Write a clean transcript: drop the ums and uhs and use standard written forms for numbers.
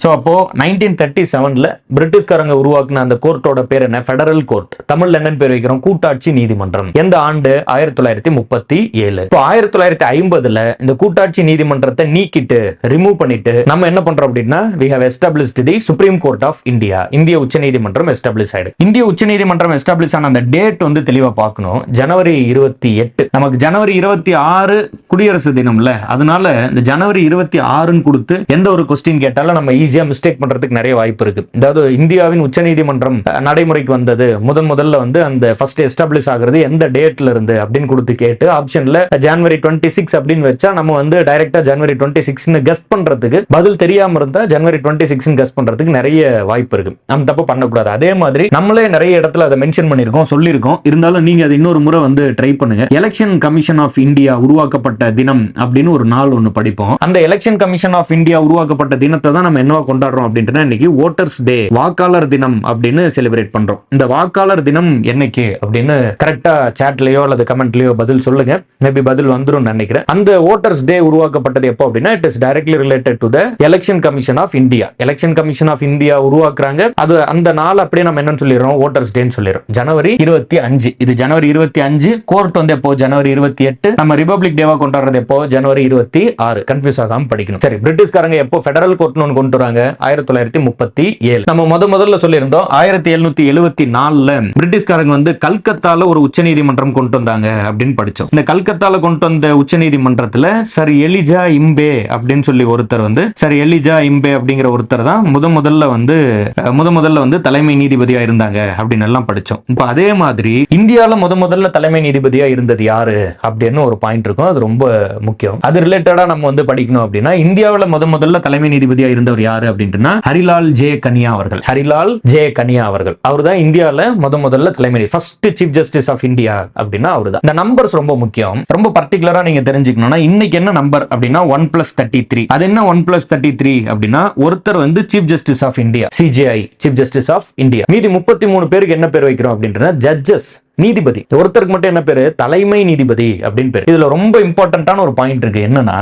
So அப்போ 1937ல பிரிட்டிஷ்காரங்க உருவாக்குன அந்த கோர்ட்டோட பேர் என்ன? Federal court. தமிழ்ல என்னன்னு பேர் வைக்கிறோம்? கூட்டாட்சி நீதிமன்றம். எந்த ஆண்டு? 1937. இப்போ 1950ல இந்த கூட்டாட்சி நீதிமன்றத்தை நீக்கிட்டு ரிமூவ் பண்ணிட்டு நம்ம என்ன பண்றோம் அப்படின்னா we have established the Supreme Court of India. இந்திய உச்ச நீதிமன்றம் எஸ்டாப்ளிஷ் ஆயிடு. இந்திய உச்ச நீதிமன்றம் எஸ்டாப்ளிஷ் ஆன அந்த டேட் வந்து தெளிவா பார்க்கணும். ஜனவரி 28. நமக்கு ஜனவரி 26 குடியரசு தினம்ல, அதனால இந்த ஜனவரி 26ன்னு கொடுத்து எந்த ஒரு கொஸ்டின் கேட்டாலும் நம்ம ஈஸியா மிஸ்டேக் பண்றதுக்கு நிறைய வாய்ப்பு இருக்கு. அதாவது இந்தியாவின் உச்சநீதிமன்றம் நடைமுறைக்கு வந்தது முதல்ல வந்து அந்த ஃபர்ஸ்ட் எஸ்டாப்ளிஷ் ஆகிறது எந்த டேட்ல இருந்து அப்படின்னு கொடுத்து கேட்டு ஆப்ஷன்ல ஜனவரி 26 அப்படின்னு வச்சா நம்ம வந்து டைரக்டா ஜனவரி 26ன்னு கெஸ் பண்றதுக்கு, பதில் தெரியாம இருந்தா ஜனவரி 26ன்னு கெஸ் பண்றதுக்கு நிறைய வாய்ப்பு இருக்கு. நம்ம தப்பு பண்ணக்கூடாது. அதே மாதிரி நம்மளே நிறைய இடத்துல அதை மென்ஷன் பண்ணிருக்கோம், சொல்லியிருக்கோம். இருந்தாலும் நீங்க அதை இன்னொரு முறை வந்து ட்ரை பண்ணுங்க. எலெக்ஷன் கமிஷன் ஆஃப் இந்தியா உருவாக்கப்பட்ட தினம் அப்படின்னு ஒரு நாள் ஒன்று படிப்போம். அந்த எலெக்ஷன் கமிஷன் ஆஃப் இந்தியா உருவாக்கப்பட்ட தினத்தை தான் நம்ம என்ன கொண்டாடுறோம் அப்படின்ட்டு இன்னைக்கு வோட்டர்ஸ் டே, வாக்காளர் தினம் அப்படின்னு செலிப்ரேட் பண்றோம். இந்த வாக்காளர் தினம் என்னைக்கு அப்படின்னு கரெக்டா சாட்லயோ அல்லது கமெண்ட்லயோ பதில் சொல்லுங்க. மேபி பதில் வந்துரும் நினைக்கிறேன். அந்த வோட்டர்ஸ் டே உருவாக்கப்பட்டது எப்போ அப்படின்னா it is directly related to the election commission of India. Election commission of India உருவாக்குறாங்க. அது அந்த நாள் அப்படியே நம்ம என்னன்னு சொல்லிடுறோம்? வோட்டர்ஸ் டேன்னு சொல்லிடுறோம். ஜனவரி 25. இது ஜனவரி 25. கோர்ட் வந்து எப்போ? ஜனவரி 28. நம்ம ரிபப்ளிக் டேவா கொண்டாடுறது எப்போ? ஜனவரி 26. கன்ஃபியூஸ் ஆகாம படிக்கணும். சரி, பிரிட்டிஷ்காரங்க எப்போ ஃபெடரல் கோர்ட்னு ஒன்று கொண்டு வராங்க? 1937. நம்ம முதல்ல சொல்லியிருந்தோம் 1774ல பிரிட்டிஷ்காரங்க வந்து கல்கத்தால ஒரு உச்சநீதிமன்றம் கொண்டு வந்தாங்க அப்படின்னு படிச்சோம். இந்த கல்கத்தால கொண்டு வந்த உச்சநீதிமன்றத்துல சர் எலிஜா இம்பே அப்படின்னு சொல்லி ஒருத்தர் வந்து, சர் எலிஜா இம்பே அப்படிங்கிற ஒருத்தர் தான் முதல்ல வந்து தலைமை நீதிபதியா இருந்தாங்க அப்படின்னு எல்லாம் படிச்சோம். இப்போ அதே மாதிரி இந்தியால முதல்ல தலைமை நீதிபதியா இருந்தது யாரு அப்படின்னு ஒரு பாயிண்ட் இருக்கும். அது ரொம்ப முக்கியம். அது ரிலேட்டடா நம்ம வந்து படிக்கணும் அப்படின்னா இந்தியாவில் முதல்ல தலைமை நீதிபதியா இருந்தவர் யாரு அப்படின்னா ஹரிலால் ஜே கனியா அவர்கள். ஹரிலால் ஜே கனியா அவர்கள் அவர் தான் இந்தியாவில் முதல்ல தலைமை first chief justice of India அப்படின்னா அவர் தான். இந்த நம்பர்ஸ் ரொம்ப முக்கியம். ரொம்ப பர்டிகுலரா நீங்க தெரிஞ்சுக்கணும்னா இன்னைக்கு என்ன நம்பர் அப்படின்னா 1+33. அது என்ன 1+33 அப்படின்னா ஒருத்தர் வந்து chief justice of India, CJI chief justice of India. மீதி 33 பேருக்கு என்ன பேர் வைக்கிறோம் அப்படின்னா ஜட்ஜஸ், நீதிபதி. ஒருத்தருக்கு மட்டும் என்ன பேரு? தலைமை நீதிபதி அப்படின்னு பேரு. இதுல ரொம்ப இம்பார்ட்டன்டான ஒரு பாயிண்ட் இருக்கு. என்னன்னா